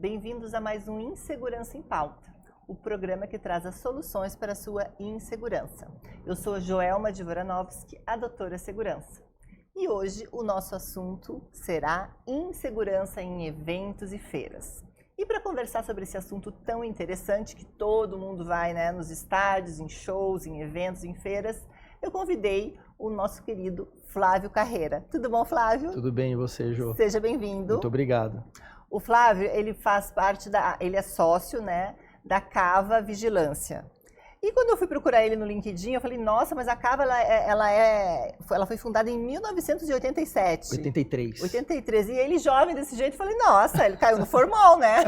Bem-vindos a mais um Insegurança em Pauta, o programa que traz as soluções para a sua insegurança. Eu sou a Joelma Dvoranovski, a doutora Segurança. E hoje o nosso assunto será insegurança em eventos e feiras. E para conversar sobre esse assunto tão interessante que todo mundo vai, né, nos estádios, em shows, em eventos, em feiras, eu convidei o nosso querido Flávio Carreira. Tudo bom, Flávio? Tudo bem, e você, Jô? Seja bem-vindo. Muito obrigado. O Flávio, ele faz parte ele é sócio, né, da Cava Vigilância. E quando eu fui procurar ele no LinkedIn, eu falei, nossa, mas a Cava, ela foi fundada em 1987. 83. 83. E ele, jovem desse jeito, eu falei, nossa, ele caiu no formol, né?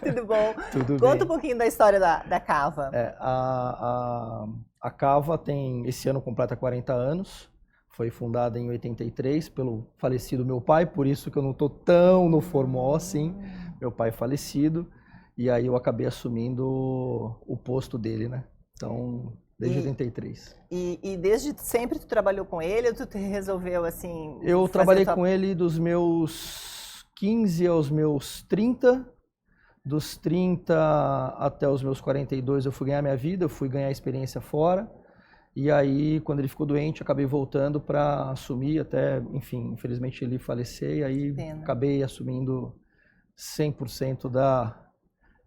Tudo bom? Tudo Conta bem. um pouquinho da história da Cava. A Cava esse ano completa 40 anos. Foi fundada em 83 pelo falecido meu pai, por isso que eu não estou tão no formol assim. Meu pai falecido. E aí eu acabei assumindo o posto dele, né? Então, desde 83. E desde sempre tu trabalhou com ele ou tu resolveu, assim... Eu trabalhei com ele dos meus 15 aos meus 30. Dos 30 até os meus 42 eu fui ganhar minha vida, eu fui ganhar experiência fora. E aí, quando ele ficou doente, eu acabei voltando para assumir até, enfim, infelizmente ele faleceu. E aí acabei assumindo 100%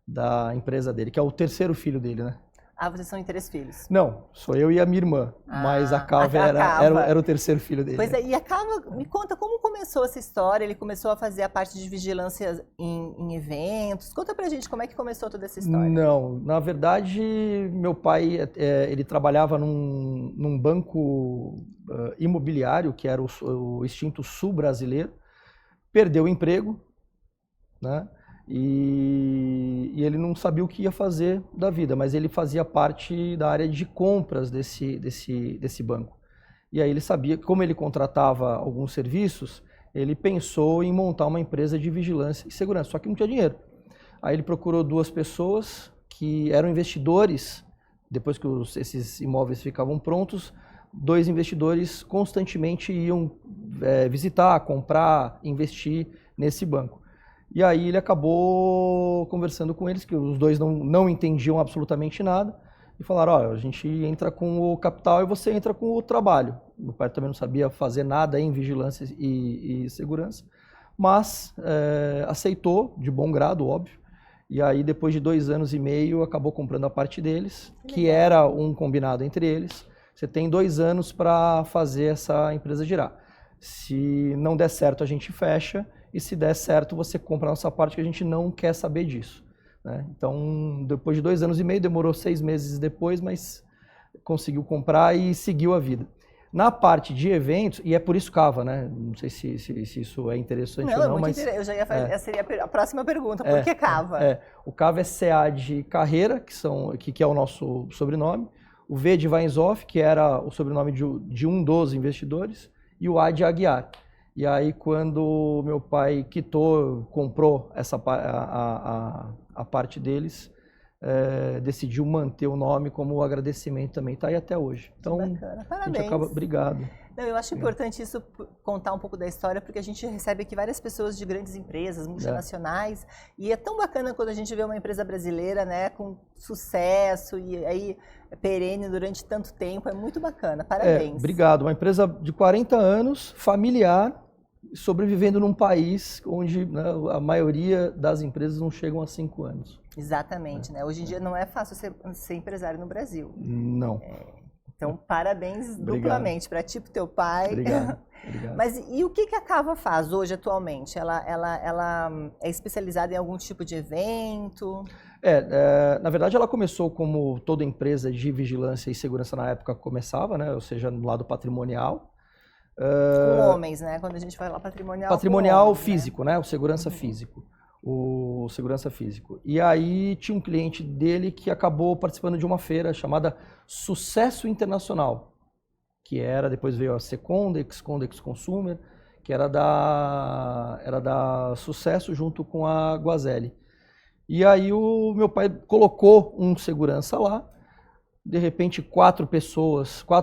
da empresa dele, que é o terceiro filho dele, né? Ah, vocês são em 3 filhos? Não, sou eu e a minha irmã, mas a Cava era o terceiro filho dele. Pois é, e a Cava, me conta como começou essa história, ele começou a fazer a parte de vigilância em eventos, conta pra gente como é que começou toda essa história. Não, na verdade, meu pai, ele trabalhava num banco imobiliário, que era o extinto Sul Brasileiro, perdeu o emprego, né? E ele não sabia o que ia fazer da vida, mas ele fazia parte da área de compras desse banco. E aí ele sabia, como ele contratava alguns serviços, ele pensou em montar uma empresa de vigilância e segurança, só que não tinha dinheiro. Aí ele procurou 2 pessoas que eram investidores, depois que esses imóveis ficavam prontos, 2 investidores constantemente iam visitar, comprar, investir nesse banco. E aí ele acabou conversando com eles, que os 2 não entendiam absolutamente nada, e falaram, olha, a gente entra com o capital e você entra com o trabalho. Meu pai também não sabia fazer nada em vigilância e segurança, mas aceitou, de bom grado, óbvio. E aí depois de 2 anos e meio acabou comprando a parte deles, que era um combinado entre eles. Você tem 2 anos para fazer essa empresa girar. Se não der certo, a gente fecha. E se der certo, você compra a nossa parte, que a gente não quer saber disso, né? Então, depois de 2 anos e meio, demorou 6 meses depois, mas conseguiu comprar e seguiu a vida. Na parte de eventos, e é por isso Cava, né? Não sei se isso é interessante ou não, mas... Eu já ia fazer, essa seria a próxima pergunta, por que Cava? O Cava é CA de Carreira, que é o nosso sobrenome, o V de Weinzoff, que era o sobrenome de um dos investidores, e o A de Aguiar. E aí, quando meu pai comprou a parte deles, decidiu manter o nome como agradecimento também. Está aí até hoje. Então, bacana. Parabéns. A gente acaba... Obrigado. Não, eu acho importante isso, contar um pouco da história, porque a gente recebe aqui várias pessoas de grandes empresas, multinacionais, e é tão bacana quando a gente vê uma empresa brasileira, né, com sucesso e aí perene durante tanto tempo, é muito bacana, parabéns. Obrigado, uma empresa de 40 anos, familiar, sobrevivendo num país onde, né, a maioria das empresas não chegam a 5 anos. Exatamente, né? Hoje em dia não é fácil ser empresário no Brasil. Não. Então, parabéns duplamente para ti e para o teu pai. Obrigado. Mas e o que a Cava faz hoje, atualmente? Ela é especializada em algum tipo de evento? Na verdade, ela começou como toda empresa de vigilância e segurança na época começava, né? Ou seja, no lado patrimonial. Com homens, né? Quando a gente fala patrimonial. Patrimonial homens, físico, né? O segurança físico. O segurança físico. E aí tinha um cliente dele que acabou participando de uma feira chamada Sucesso Internacional, que depois veio a Secondex, Condex Consumer, que era da Sucesso junto com a Guazelli. E aí o meu pai colocou um segurança lá, de repente 4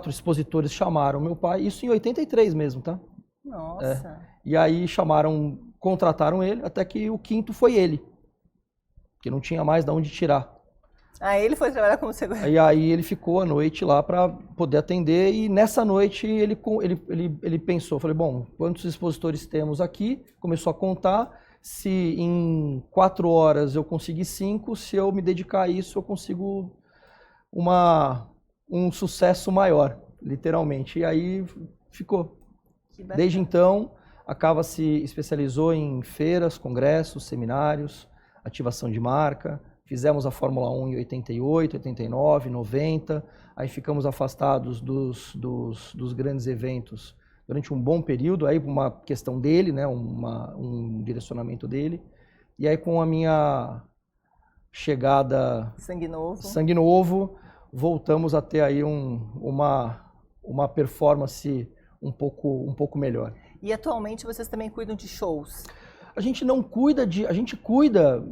expositores chamaram meu pai, isso em 83 mesmo, tá? Nossa! E aí chamaram contrataram ele, até que o quinto foi ele, que não tinha mais de onde tirar. Ah, ele foi trabalhar como segurança. E aí ele ficou a noite lá para poder atender, e nessa noite ele pensou, falei, bom, quantos expositores temos aqui? Começou a contar, se em 4 horas eu conseguir 5, se eu me dedicar a isso eu consigo um sucesso maior, literalmente. E aí ficou. Desde então, a Cava se especializou em feiras, congressos, seminários, ativação de marca. Fizemos a Fórmula 1 em 88, 89, 90. Aí ficamos afastados dos grandes eventos durante um bom período, aí uma questão dele, né, um direcionamento dele. E aí com a minha chegada sangue novo, voltamos a ter aí uma performance um pouco melhor. E atualmente vocês também cuidam de shows? A gente não cuida a gente cuida,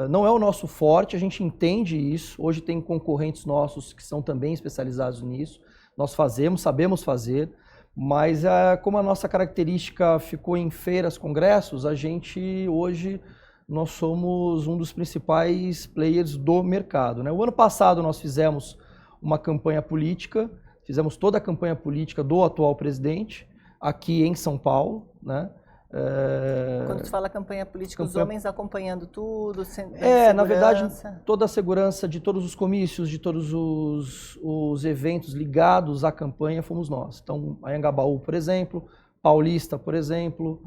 não é o nosso forte, a gente entende isso. Hoje tem concorrentes nossos que são também especializados nisso. Nós sabemos fazer, mas como a nossa característica ficou em feiras, congressos, nós somos um dos principais players do mercado, né? O ano passado nós fizemos uma campanha política, fizemos toda a campanha política do atual presidente aqui em São Paulo, né? Quando tu fala campanha política, os homens acompanhando tudo, na verdade, toda a segurança de todos os comícios, de todos os eventos ligados à campanha fomos nós. Então, Anhangabaú, por exemplo, Paulista, por exemplo,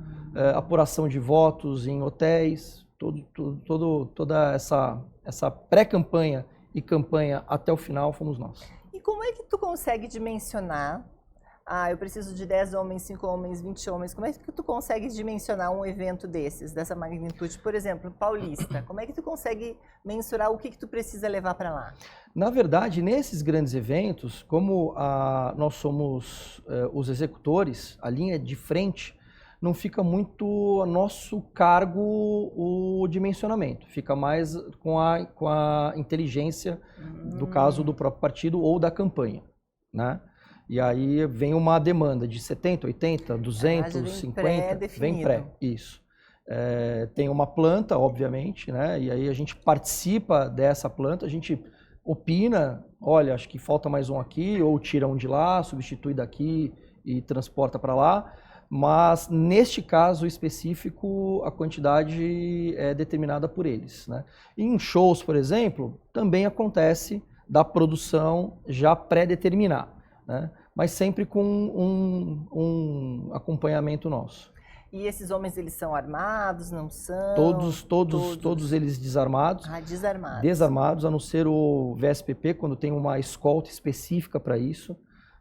apuração de votos em hotéis, toda essa pré-campanha e campanha até o final fomos nós. E como é que tu consegue dimensionar? Eu preciso de 10 homens, 5 homens, 20 homens. Como é que tu consegue dimensionar um evento dessa magnitude? Por exemplo, Paulista. Como é que tu consegue mensurar o que tu precisa levar para lá? Na verdade, nesses grandes eventos, como nós somos os executores, a linha de frente, não fica muito a nosso cargo o dimensionamento. Fica mais com a inteligência, do caso do próprio partido ou da campanha, né? E aí vem uma demanda de 70, 80, 250, vem pré, isso. Tem uma planta, obviamente, né? E aí a gente participa dessa planta, a gente opina, olha, acho que falta mais um aqui, ou tira um de lá, substitui daqui e transporta para lá. Mas neste caso específico, a quantidade é determinada por eles, né? E em shows, por exemplo, também acontece da produção já pré-determinar, né? Mas sempre com um acompanhamento nosso. E esses homens, eles são armados, não são? Todos eles desarmados. Desarmados. Desarmados, a não ser o VSPP, quando tem uma escolta específica para isso.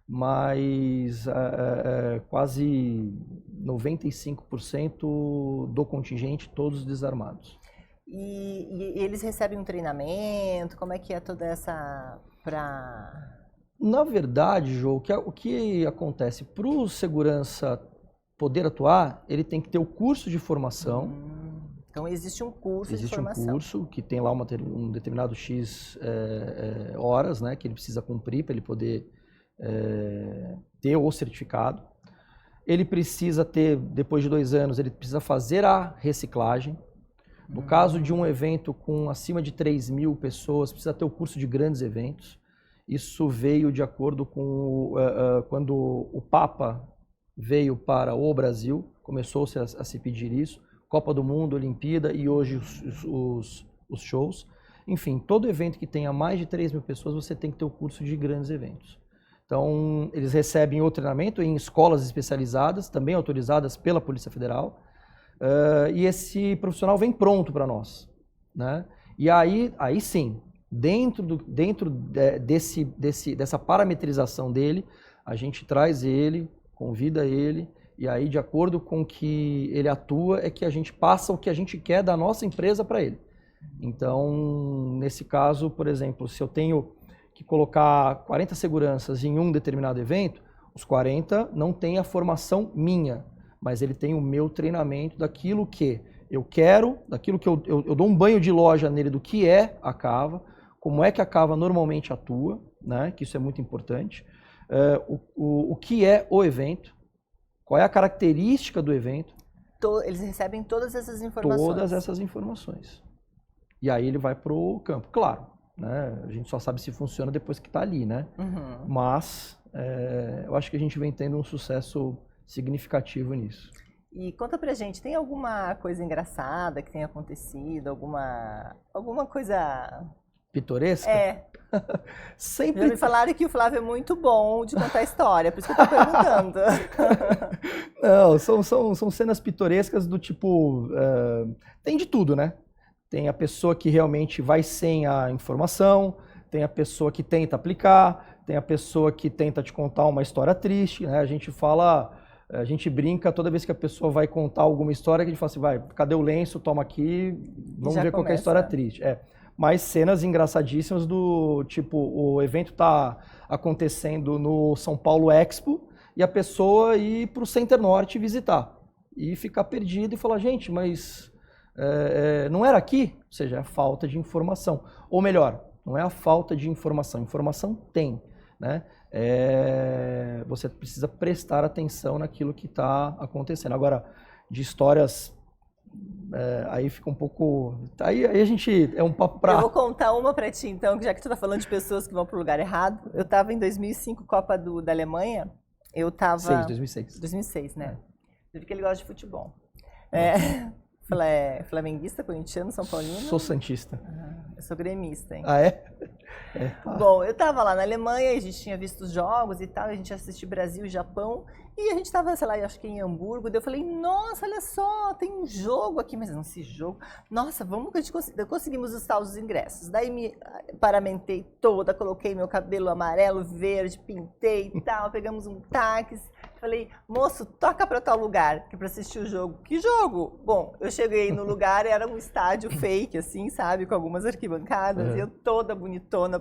Mas quase 95% do contingente, todos desarmados. E eles recebem um treinamento? Como é que é toda essa... Na verdade, Jô, o que acontece? Para o segurança poder atuar, ele tem que ter o curso de formação. Então existe um curso de formação. Existe um curso que tem lá um determinado X horas, né, que ele precisa cumprir para ele poder ter o certificado. Ele precisa ter, depois de 2 anos, ele precisa fazer a reciclagem. No caso de um evento com acima de 3.000 pessoas, precisa ter o curso de grandes eventos. Isso veio de acordo com quando o Papa veio para o Brasil, começou-se a se pedir isso, Copa do Mundo, Olimpíada e hoje os shows. Enfim, todo evento que tenha mais de 3.000 pessoas, você tem que ter o curso de grandes eventos. Então, eles recebem o treinamento em escolas especializadas, também autorizadas pela Polícia Federal, e esse profissional vem pronto para nós, né? E aí sim, dentro dessa parametrização dele, a gente traz ele, convida ele, e aí de acordo com o que ele atua, é que a gente passa o que a gente quer da nossa empresa para ele. Então, nesse caso, por exemplo, se eu tenho que colocar 40 seguranças em um determinado evento, os 40 não têm a formação minha, mas ele tem o meu treinamento daquilo que eu quero, daquilo que eu dou um banho de loja nele do que é a Cava, como é que a Cava normalmente atua, né? Que isso é muito importante, o que é o evento, qual é a característica do evento, Eles recebem todas essas informações. Todas essas informações. E aí ele vai para o campo. Claro, né? A gente só sabe se funciona depois que está ali, né? Mas eu acho que a gente vem tendo um sucesso significativo nisso. E conta pra gente, tem alguma coisa engraçada que tenha acontecido? Alguma coisa... Pitoresca? Sempre... Já me falaram que o Flávio é muito bom de contar história, por isso que eu tô perguntando. Não, são cenas pitorescas do tipo... tem de tudo, né? Tem a pessoa que realmente vai sem a informação, tem a pessoa que tenta aplicar, tem a pessoa que tenta te contar uma história triste, né? A gente brinca toda vez que a pessoa vai contar alguma história, que a gente fala assim, vai, cadê o lenço, toma aqui, vamos ver qual que é a história triste. Mas cenas engraçadíssimas do tipo, o evento tá acontecendo no São Paulo Expo e a pessoa ir pro Center Norte visitar e ficar perdida e falar, gente, mas não era aqui? Ou seja, é a falta de informação. Ou melhor, não é a falta de informação, informação tem, né? Você precisa prestar atenção naquilo que está acontecendo. Agora, de histórias... aí fica um pouco... Aí a gente... É um papo pra... Eu vou contar uma pra ti, então, já que tu tá falando de pessoas que vão pro lugar errado. Eu tava em 2005, Copa da Alemanha. Eu tava... 2006. 2006, né? Eu vi que ele gosta de futebol. Flamenguista, corintiano, São Paulino? Sou santista. Eu sou gremista, hein? Ah, é? Bom, eu tava lá na Alemanha, a gente tinha visto os jogos e tal, a gente assistiu Brasil e Japão, e a gente tava, sei lá, acho que em Hamburgo, daí eu falei, nossa, olha só, tem um jogo aqui, mas não, esse jogo, nossa, vamos que a gente conseguimos os tal dos ingressos. Daí me paramentei toda, coloquei meu cabelo amarelo, verde, pintei e tal, pegamos um táxi, falei, moço, toca pra tal lugar, que é pra assistir o jogo. Que jogo? Bom, eu cheguei no lugar, era um estádio fake, assim, sabe, com algumas arquibancadas, e eu toda bonitona.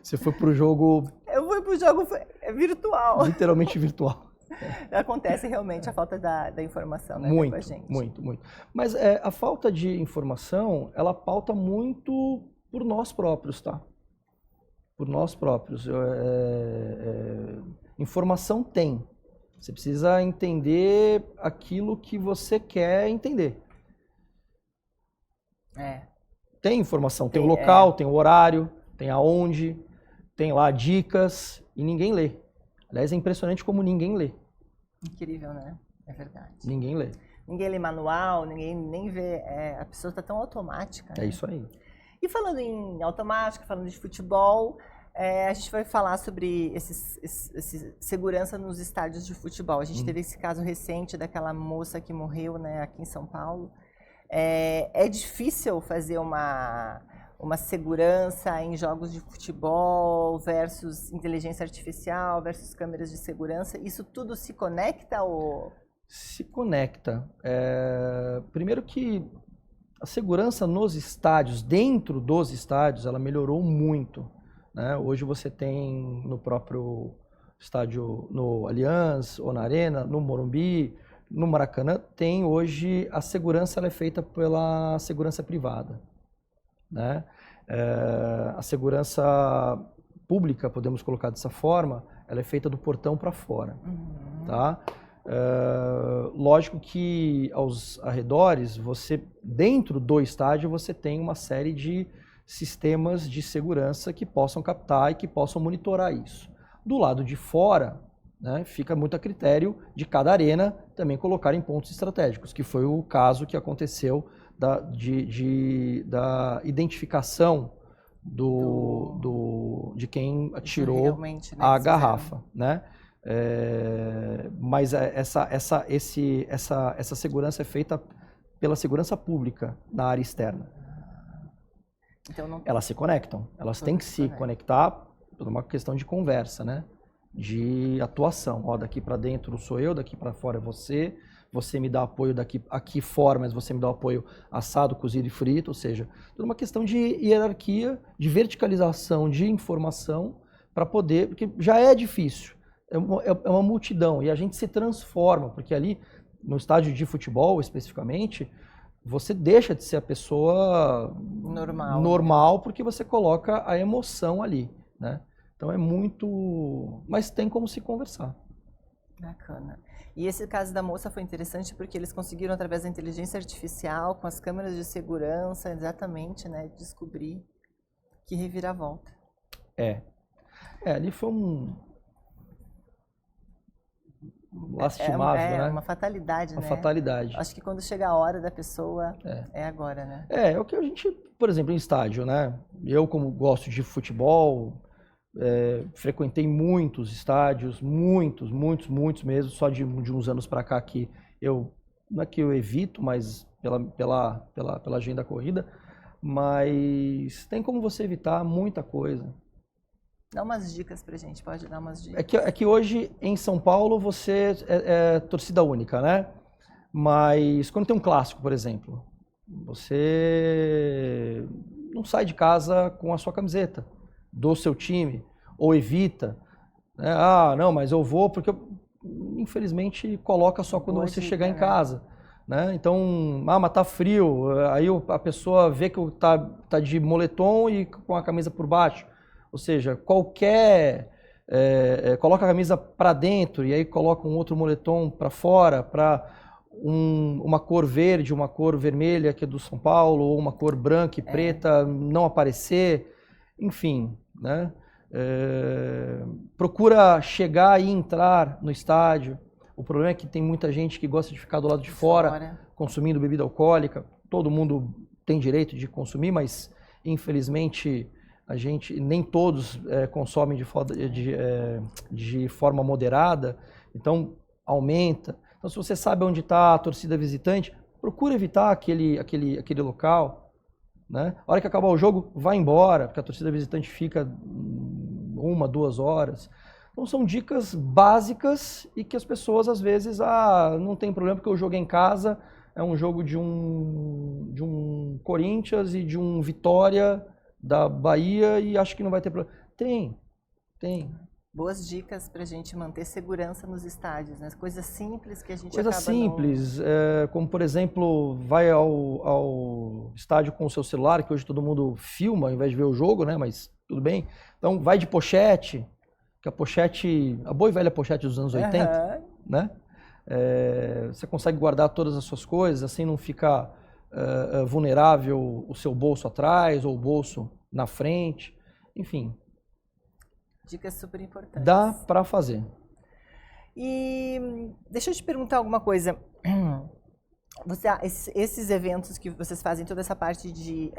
Você foi pro jogo... Eu fui pro jogo virtual. Literalmente virtual. Acontece realmente a falta da informação, né, muito, com a gente. Muito. Mas a falta de informação, ela pauta muito por nós próprios, tá? Por nós próprios. Informação tem. Você precisa entender aquilo que você quer entender. Tem informação, tem o local, tem o horário, tem aonde, tem lá dicas e ninguém lê. Aliás, é impressionante como ninguém lê. Incrível, né? É verdade. Ninguém lê. Ninguém lê manual, ninguém nem vê. A pessoa está tão automática. É isso aí. E falando em automática, falando de futebol, a gente vai falar sobre esse segurança nos estádios de futebol. A gente teve esse caso recente daquela moça que morreu, né, aqui em São Paulo. É difícil fazer uma segurança em jogos de futebol versus inteligência artificial versus câmeras de segurança. Isso tudo se conecta ou... Se conecta. Primeiro que a segurança nos estádios, dentro dos estádios, ela melhorou muito, né? Hoje você tem no próprio estádio, no Allianz, ou na Arena, no Morumbi, no Maracanã, tem hoje a segurança, ela é feita pela segurança privada, né? A segurança pública, podemos colocar dessa forma, ela é feita do portão para fora, tá? Lógico que aos arredores, dentro do estádio, você tem uma série de sistemas de segurança que possam captar e que possam monitorar isso. Do lado de fora, né, fica muito a critério de cada arena também colocar em pontos estratégicos, que foi o caso que aconteceu da identificação de quem atirou a garrafa, né? Mas essa segurança é feita pela segurança pública na área externa. Então elas se conectam, elas têm que se conectar por uma questão de conversa, né? De atuação. Ó, daqui para dentro sou eu, daqui para fora é você. Você me dá apoio aqui fora, mas você me dá apoio assado, cozido e frito. Ou seja, toda uma questão de hierarquia, de verticalização de informação para poder, porque já é difícil. É uma multidão e a gente se transforma, porque ali no estádio de futebol especificamente, você deixa de ser a pessoa normal porque você coloca a emoção ali, né? Então é muito... Mas tem como se conversar. Bacana. E esse caso da moça foi interessante porque eles conseguiram, através da inteligência artificial, com as câmeras de segurança, exatamente, né, descobrir que reviravolta. Ali foi lastimável, né? É uma fatalidade, Uma né? fatalidade. Acho que quando chega a hora da pessoa, é agora, né? É o que a gente, por exemplo, em estádio, né? Eu, como gosto de futebol, frequentei muitos estádios, muitos mesmo, só de uns anos para cá que não é que eu evito, mas pela agenda corrida, mas tem como você evitar muita coisa. Dá umas dicas pra gente, pode dar umas dicas. É que hoje em São Paulo você é torcida única, né? Mas quando tem um clássico, por exemplo, você não sai de casa com a sua camiseta do seu time, ou evita, né? Ah, não, mas eu vou porque infelizmente coloca só quando você chegar em casa, né? Então, mas tá frio, aí a pessoa vê que tá de moletom e com a camisa por baixo. Ou seja, coloca a camisa para dentro e aí coloca um outro moletom para fora, para uma cor verde, uma cor vermelha que é do São Paulo, ou uma cor branca e preta não aparecer, enfim, né? Procura chegar e entrar no estádio. O problema é que tem muita gente que gosta de ficar do lado de fora consumindo bebida alcoólica. Todo mundo tem direito de consumir, mas infelizmente nem todos consomem de forma moderada, então aumenta. Então, se você sabe onde está a torcida visitante, procura evitar aquele local, né? A hora que acabar o jogo, vai embora, porque a torcida visitante fica 1, 2 horas. Então, são dicas básicas e que as pessoas, às vezes, não tem problema, porque o jogo é em casa, é um jogo de um Corinthians e de um Vitória da Bahia e acho que não vai ter problema. Tem. Boas dicas para a gente manter segurança nos estádios, né? Coisas simples que a gente Coisa simples, como por exemplo, vai ao estádio com o seu celular, que hoje todo mundo filma ao invés de ver o jogo, né? Mas tudo bem. Então vai de pochete, que a boa e velha pochete dos anos 80, né? Você consegue guardar todas as suas coisas, assim não fica vulnerável o seu bolso atrás ou o bolso na frente, enfim. Dicas super importantes. Dá para fazer. E deixa eu te perguntar alguma coisa. Esses eventos que vocês fazem, toda essa parte de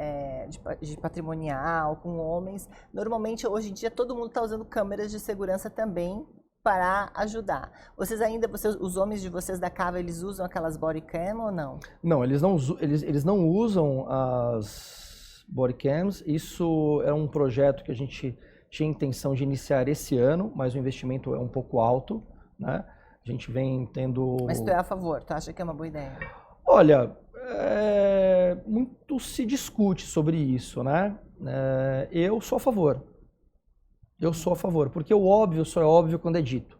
patrimonial, com homens, normalmente hoje em dia todo mundo está usando câmeras de segurança também para ajudar. Os homens de vocês da Cava, eles usam aquelas body cam ou não? Não, eles não usam as body cams. Isso é um projeto que a gente tinha intenção de iniciar esse ano, mas o investimento é um pouco alto, né? A gente vem tendo... Mas tu é a favor? Tu acha que é uma boa ideia? Olha, muito se discute sobre isso, né? Eu sou a favor. Porque o óbvio só é óbvio quando é dito.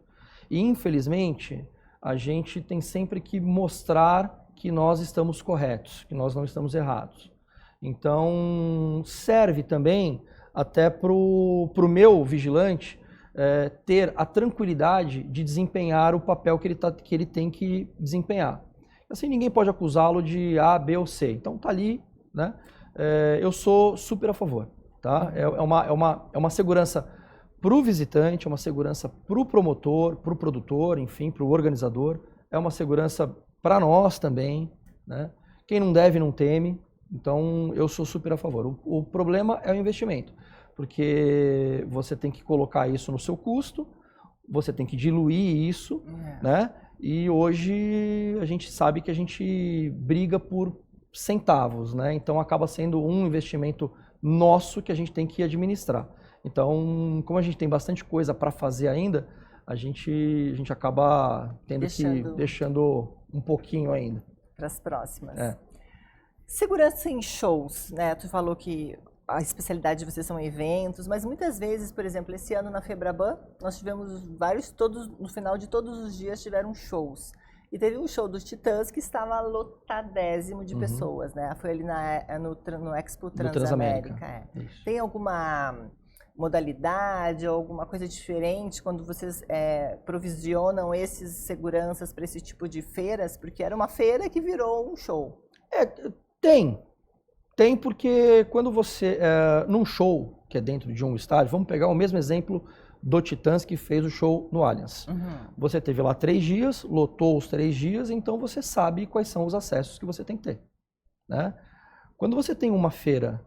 E, infelizmente, a gente tem sempre que mostrar que nós estamos corretos, que nós não estamos errados. Então, serve também até para o meu vigilante ter a tranquilidade de desempenhar o papel que ele tem que desempenhar. Assim, ninguém pode acusá-lo de A, B ou C. Então, tá ali, né? Eu sou super a favor, tá? É uma segurança para o visitante, é uma segurança para o promotor, para o produtor, enfim, para o organizador. É uma segurança para nós também, né? Quem não deve, não teme. Então, eu sou super a favor. O problema é o investimento, porque você tem que colocar isso no seu custo, você tem que diluir isso, né? E hoje a gente sabe que a gente briga por centavos, né? Então, acaba sendo um investimento nosso que a gente tem que administrar. Então, como a gente tem bastante coisa para fazer ainda, a gente acaba deixando um pouquinho ainda. Para as próximas. Segurança em shows, né? Tu falou que a especialidade de vocês são eventos, mas muitas vezes, por exemplo, esse ano na Febraban, nós tivemos no final de todos os dias tiveram shows. E teve um show dos Titãs que estava lotadésimo de pessoas, né? Foi ali no Expo Transamérica. Tem alguma modalidade ou alguma coisa diferente quando vocês provisionam esses seguranças para esse tipo de feiras? Porque era uma feira que virou um show. Tem porque quando você, num show que é dentro de um estádio, vamos pegar o mesmo exemplo do Titãs que fez o show no Allianz. Você teve lá 3 dias, lotou os 3 dias, então você sabe quais são os acessos que você tem que ter, né? Quando você tem uma feira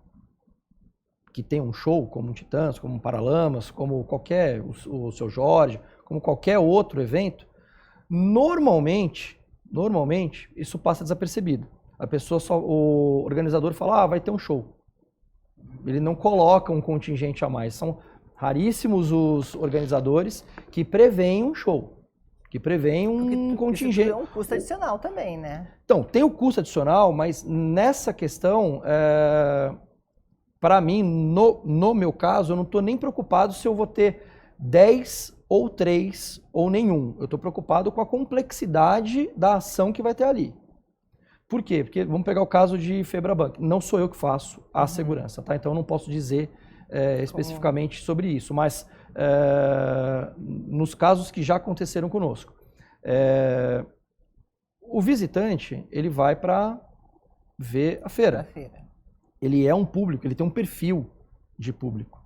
que tem um show, como um Titãs, como um Paralamas, como qualquer, o Seu Jorge, como qualquer outro evento, normalmente, isso passa desapercebido. A pessoa o organizador fala, vai ter um show. Ele não coloca um contingente a mais. São raríssimos os organizadores que preveem um show, que preveem um contingente. Isso é um custo adicional também, né? Então, tem o custo adicional, mas nessa questão, para mim, no meu caso, eu não estou nem preocupado se eu vou ter 10 ou 3 ou nenhum. Eu estou preocupado com a complexidade da ação que vai ter ali. Por quê? Porque vamos pegar o caso de Febraban. Não sou eu que faço a segurança, tá? Então eu não posso dizer especificamente sobre isso, mas nos casos que já aconteceram conosco, o visitante ele vai para ver a feira. Ele é um público, ele tem um perfil de público.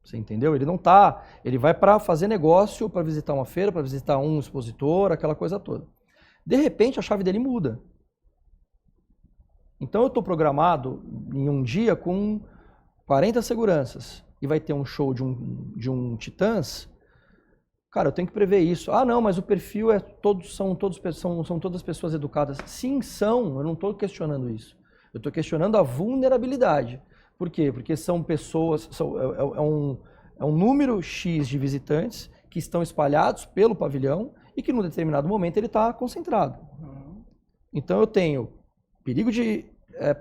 Você entendeu? Ele não tá, ele vai para fazer negócio, para visitar uma feira, para visitar um expositor, aquela coisa toda. De repente a chave dele muda. Então eu estou programado em um dia com 40 seguranças e vai ter um show de um Titãs. Cara, eu tenho que prever isso. Não, mas o perfil são todas pessoas educadas. Sim, são. Eu não estou questionando isso. Eu estou questionando a vulnerabilidade. Por quê? Porque são pessoas, é um número X de visitantes que estão espalhados pelo pavilhão e que num determinado momento ele está concentrado. Então eu tenho perigo de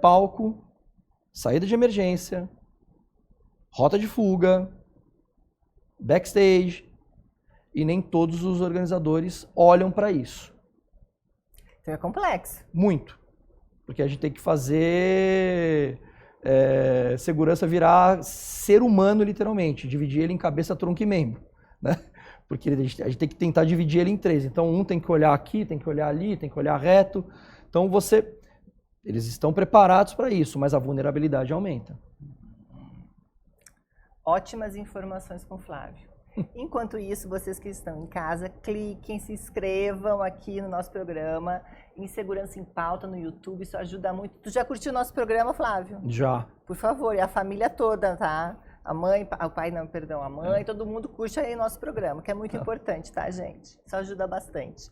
palco, saída de emergência, rota de fuga, backstage, e nem todos os organizadores olham para isso. Então é complexo. Muito. Porque a gente tem que fazer segurança virar ser humano, literalmente, dividir ele em cabeça, tronco e membro, né? Porque a gente tem que tentar dividir ele em 3. Então um tem que olhar aqui, tem que olhar ali, tem que olhar reto. Então eles estão preparados para isso, mas a vulnerabilidade aumenta. Ótimas informações com o Flávio. Enquanto isso, vocês que estão em casa, cliquem, se inscrevam aqui no nosso programa, em Segurança em Pauta no YouTube, isso ajuda muito. Tu já curtiu o nosso programa, Flávio? Já. Por favor, e a família toda, tá? A mãe, o pai, não, perdão, a mãe, todo mundo curte aí nosso programa, que é muito importante, tá, gente? Isso ajuda bastante.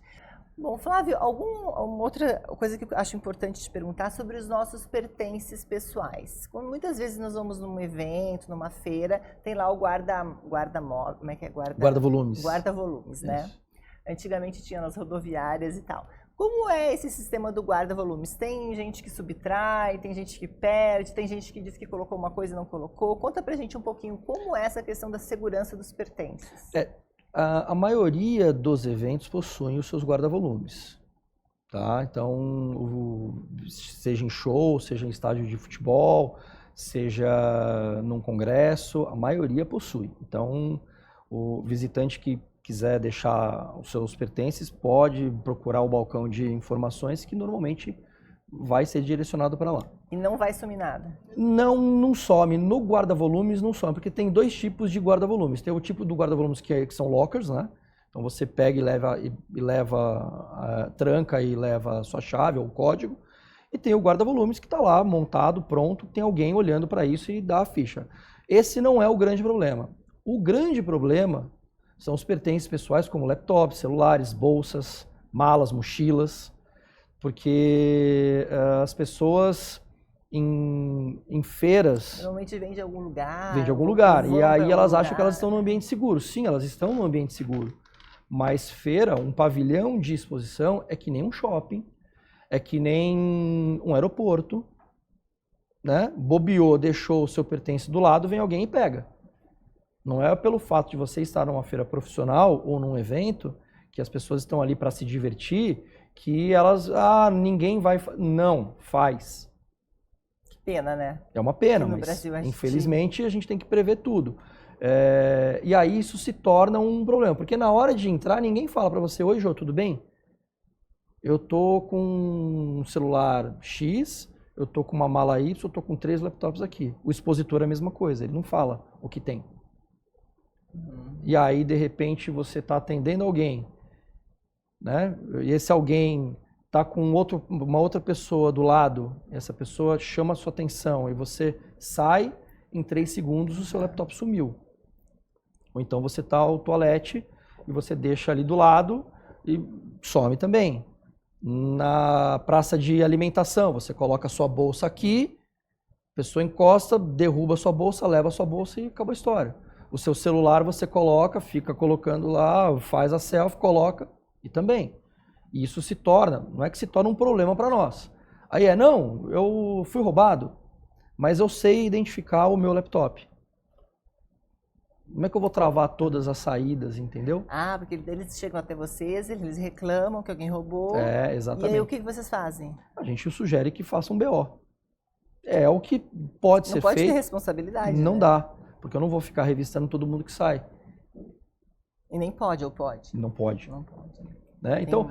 Bom, Flávio, alguma outra coisa que eu acho importante te perguntar sobre os nossos pertences pessoais. Como muitas vezes nós vamos num evento, numa feira, tem lá o como é que é? Guarda-volumes. Guarda-volumes, né? Antigamente tinha nas rodoviárias e tal. Como é esse sistema do guarda-volumes? Tem gente que subtrai, tem gente que perde, tem gente que diz que colocou uma coisa e não colocou. Conta pra gente um pouquinho como é essa questão da segurança dos pertences. A maioria dos eventos possuem os seus guarda-volumes, tá? Então, seja em show, seja em estádio de futebol, seja num congresso, a maioria possui. Então, o visitante que quiser deixar os seus pertences pode procurar o balcão de informações que normalmente vai ser direcionado para lá. E não vai sumir nada? Não some. No guarda-volumes não some, porque tem 2 tipos de guarda-volumes. Tem o tipo do guarda-volumes que são lockers, né? Então você pega e leva tranca e leva a sua chave ou o código. E tem o guarda-volumes que está lá montado, pronto, tem alguém olhando para isso e dá a ficha. Esse não é o grande problema. O grande problema são os pertences pessoais como laptops, celulares, bolsas, malas, mochilas, porque as pessoas em feiras... Normalmente vem de algum lugar. Vem de algum lugar. E aí elas acham que elas estão num ambiente seguro. Sim, elas estão num ambiente seguro. Mas feira, um pavilhão de exposição, é que nem um shopping, é que nem um aeroporto, né? Bobeou, deixou o seu pertence do lado, vem alguém e pega. Não é pelo fato de você estar numa feira profissional ou num evento, que as pessoas estão ali para se divertir, que elas, ninguém vai... Não, faz. pena, né? É uma pena, no mas Brasil, infelizmente a gente tem que prever tudo. E aí isso se torna um problema, porque na hora de entrar ninguém fala para você, oi Jô, tudo bem? Eu tô com um celular X, eu tô com uma mala Y, eu tô com 3 laptops aqui. O expositor é a mesma coisa, ele não fala o que tem. E aí, de repente, você está atendendo alguém, né? E esse alguém está com uma outra pessoa do lado, essa pessoa chama a sua atenção e você sai, em 3 segundos o seu laptop sumiu. Ou então você está ao toalete e você deixa ali do lado e some também. Na praça de alimentação, você coloca a sua bolsa aqui, a pessoa encosta, derruba a sua bolsa, leva a sua bolsa e acabou a história. O seu celular você coloca, fica colocando lá, faz a selfie, coloca e também. E isso se torna, não é que se torna um problema para nós. Aí não, eu fui roubado, mas eu sei identificar o meu laptop. Como é que eu vou travar todas as saídas, entendeu? Porque eles chegam até vocês, eles reclamam que alguém roubou. Exatamente. E aí o que vocês fazem? A gente sugere que façam um BO. É o que pode ser feito. Não pode ter responsabilidade, Não né? dá, porque eu não vou ficar revistando todo mundo que sai. E nem pode, ou pode? Não pode. Não pode. Né? Então,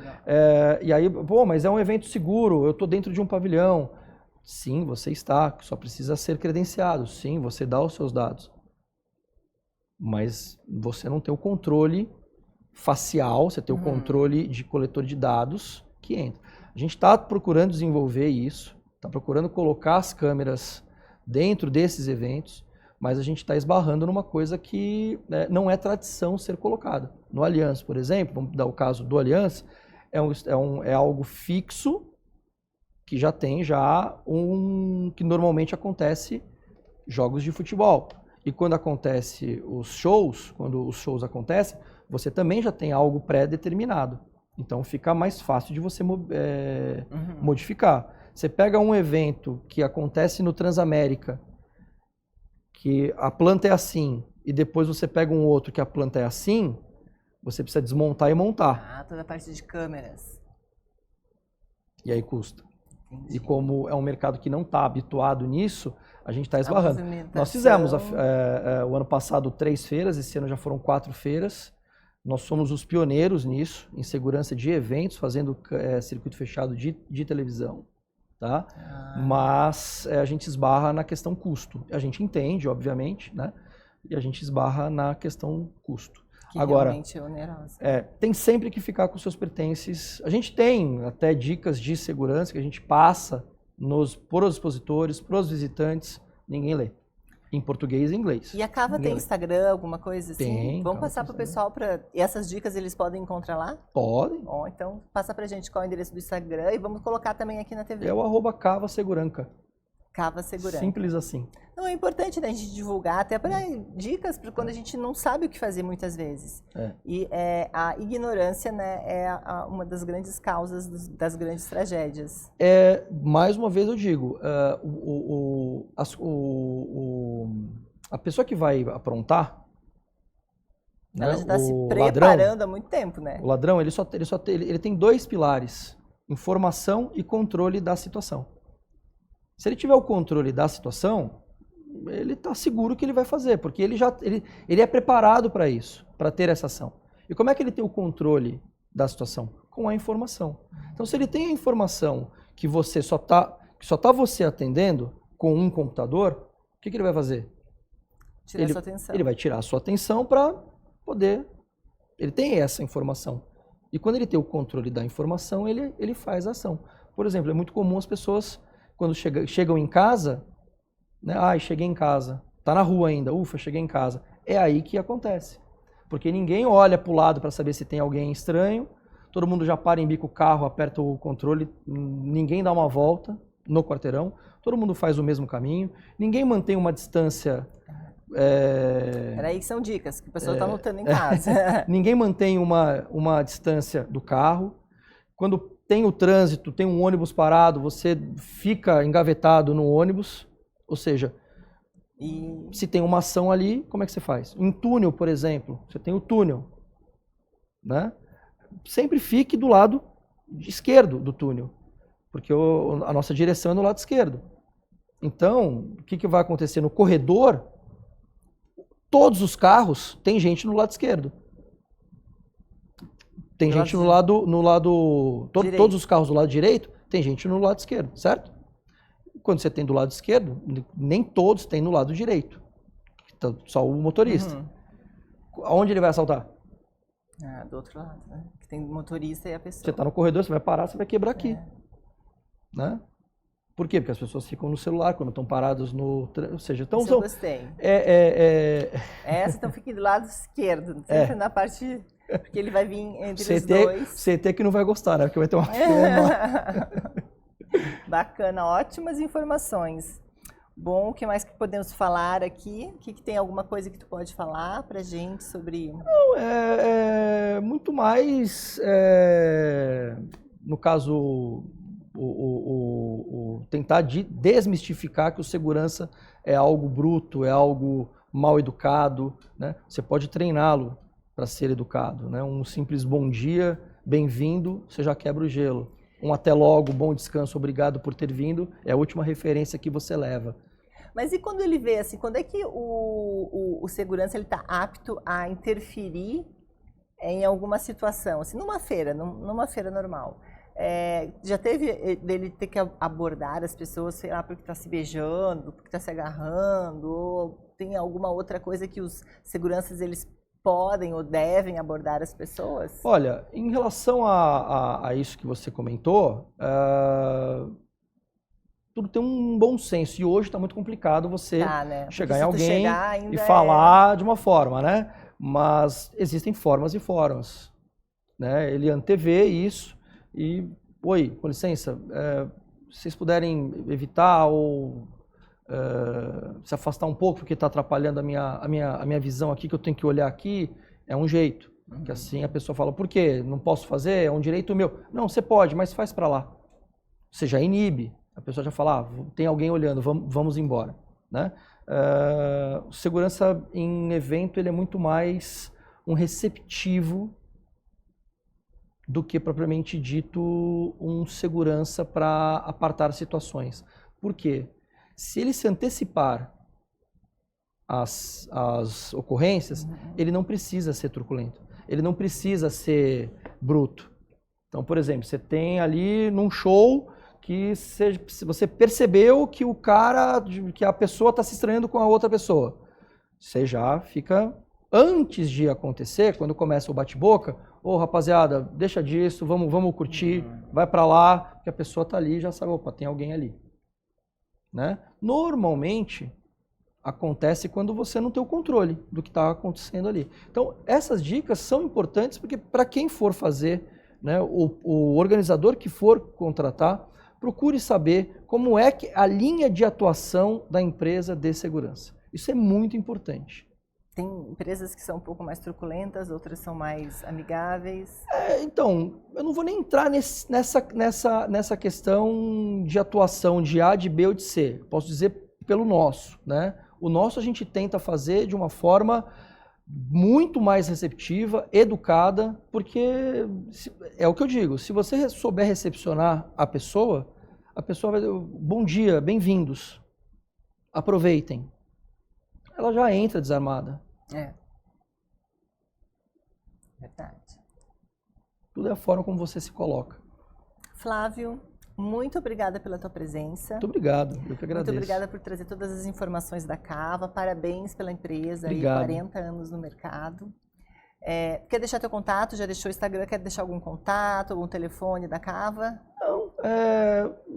e aí, mas é um evento seguro, eu estou dentro de um pavilhão. Sim, você está, só precisa ser credenciado. Sim, você dá os seus dados. Mas você não tem o controle facial, você tem o controle de coletor de dados que entra. A gente está procurando desenvolver isso, está procurando colocar as câmeras dentro desses eventos, mas a gente está esbarrando numa coisa que não é tradição ser colocada. No Allianz, por exemplo, vamos dar o caso do Allianz, é algo fixo que já tem que normalmente acontece jogos de futebol. E quando acontece quando os shows acontecem, você também já tem algo pré-determinado. Então fica mais fácil de você modificar. Você pega um evento que acontece no Transamérica, que a planta é assim, e depois você pega um outro que a planta é assim, você precisa desmontar e montar. Toda a parte de câmeras. E aí custa. Entendi. E como é um mercado que não está habituado nisso, a gente está esbarrando. Nós fizemos o ano passado 3 feiras, esse ano já foram 4 feiras. Nós somos os pioneiros nisso, em segurança de eventos, fazendo circuito fechado de televisão. Tá? Mas a gente esbarra na questão custo. A gente entende, obviamente, né? E a gente esbarra na questão custo. Que agora, realmente é onerosa. Tem sempre que ficar com seus pertences. A gente tem até dicas de segurança que a gente passa para os expositores, para os visitantes, ninguém lê. Em português e inglês. E a Cava tem Instagram, alguma coisa assim? Tem. Vamos passar para o pessoal, e essas dicas eles podem encontrar lá? Podem. Então passa pra gente qual é o endereço do Instagram e vamos colocar também aqui na TV. É o @cavaseguranca. Cava Segurança. Simples assim. Não, é importante, né, a gente divulgar até para dicas para quando a gente não sabe o que fazer muitas vezes. E a ignorância, né, é uma das grandes causas das grandes tragédias. Mais uma vez eu digo, a pessoa que vai aprontar, ela já está se preparando preparando há muito tempo, né? O ladrão, ele tem 2 pilares: informação e controle da situação. Se ele tiver o controle da situação, ele está seguro que ele vai fazer, porque ele é preparado para isso, para ter essa ação. E como é que ele tem o controle da situação? Com a informação. Então, se ele tem a informação que você só tá você atendendo com um computador, o que ele vai fazer? Tirar sua atenção. Ele vai tirar a sua atenção para poder... Ele tem essa informação. E quando ele tem o controle da informação, ele faz a ação. Por exemplo, é muito comum as pessoas... Quando chegam em casa, né? Cheguei em casa. Tá na rua ainda. Ufa, cheguei em casa. É aí que acontece. Porque ninguém olha para o lado para saber se tem alguém estranho. Todo mundo já para, embica o carro, aperta o controle. Ninguém dá uma volta no quarteirão. Todo mundo faz o mesmo caminho. Ninguém mantém uma distância... Peraí que são dicas que a pessoa está anotando em casa. Ninguém mantém uma distância do carro. Quando tem o trânsito, tem um ônibus parado, você fica engavetado no ônibus, ou seja, se tem uma ação ali, como é que você faz? Em túnel, por exemplo, você tem o túnel, né? Sempre fique do lado esquerdo do túnel, porque a nossa direção é no lado esquerdo. Então, o que vai acontecer? No corredor, todos os carros tem gente no lado esquerdo. Tem gente no lado todos os carros do lado direito, tem gente no lado esquerdo, certo? Quando você tem do lado esquerdo, nem todos têm no lado direito. Então, só o motorista. Aonde ele vai assaltar? Do outro lado, né? Que tem motorista e a pessoa. Você está no corredor, você vai parar, você vai quebrar aqui. Né? Por quê? Porque as pessoas ficam no celular quando estão paradas no... Ou seja, então eu gostei. Essa então fica do lado esquerdo, sempre na parte... Porque ele vai vir entre os dois. CT que não vai gostar, né? Porque vai ter uma fila. Bacana, ótimas informações. Bom, o que mais que podemos falar aqui? Que tem alguma coisa que tu pode falar pra gente sobre... Não, muito mais, no caso, tentar desmistificar que o segurança é algo bruto, é algo mal educado, né? Você pode treiná-lo para ser educado, né? Um simples bom dia, bem-vindo, você já quebra o gelo. Um até logo, bom descanso, obrigado por ter vindo, é a última referência que você leva. Mas e quando ele vê, assim, quando é que o segurança está apto a interferir em alguma situação? Assim, numa feira normal. Já teve dele ter que abordar as pessoas, sei lá, porque está se beijando, porque está se agarrando, ou tem alguma outra coisa que os seguranças eles podem ou devem abordar as pessoas? Olha, em relação a isso que você comentou, tudo tem um bom senso. E hoje está muito complicado você chegar em alguém e falar de uma forma, né? Mas existem formas e formas. Né? Ele antevê isso e, oi, com licença, se vocês puderem evitar ou se afastar um pouco, porque está atrapalhando a minha visão aqui, que eu tenho que olhar aqui, é um jeito. Que assim a pessoa fala, por quê? Não posso fazer? É um direito meu. Não, você pode, mas faz para lá. Você já inibe. A pessoa já fala, tem alguém olhando, vamos embora. Né? O segurança em evento ele é muito mais um receptivo do que propriamente dito um segurança para apartar situações. Por quê? Se ele se antecipar às ocorrências, ele não precisa ser truculento, ele não precisa ser bruto. Então, por exemplo, você tem ali num show que você percebeu que que a pessoa está se estranhando com a outra pessoa. Você já fica, antes de acontecer, quando começa o bate-boca, rapaziada, deixa disso, vamos curtir, vai para lá, que a pessoa está ali e já sabe, opa, tem alguém ali. Né? Normalmente, acontece quando você não tem o controle do que está acontecendo ali. Então, essas dicas são importantes porque para quem for fazer, né, o organizador que for contratar, procure saber como é que a linha de atuação da empresa de segurança. Isso é muito importante. Tem empresas que são um pouco mais truculentas, outras são mais amigáveis. Então, eu não vou nem entrar nessa questão de atuação de A, de B ou de C. Posso dizer pelo nosso, né? O nosso a gente tenta fazer de uma forma muito mais receptiva, educada, porque é o que eu digo, se você souber recepcionar a pessoa vai dizer, bom dia, bem-vindos, aproveitem. Ela já entra desarmada. Verdade. Tudo é a forma como você se coloca. Flávio, muito obrigada pela tua presença. Muito obrigado, eu que agradeço. Muito obrigada por trazer todas as informações da Cava. Parabéns pela empresa, aí, 40 anos no mercado. Quer deixar teu contato? Já deixou o Instagram? Quer deixar algum contato, algum telefone da Cava? Não,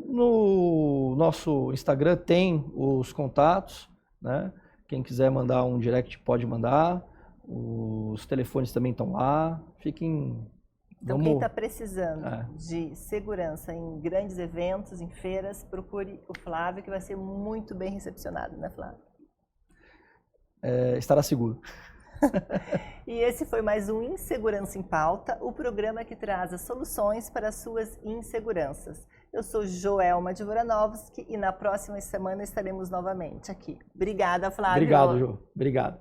no nosso Instagram tem os contatos, né? Quem quiser mandar um direct pode mandar. Os telefones também estão lá. Então, quem está precisando de segurança em grandes eventos, em feiras, procure o Flávio, que vai ser muito bem recepcionado, né, Flávio? Estará seguro. E esse foi mais um Insegurança em Pauta, o programa que traz as soluções para as suas inseguranças. Eu sou Joelma Dvoranovski e na próxima semana estaremos novamente aqui. Obrigada, Flávio. Obrigado, Jô. Obrigado.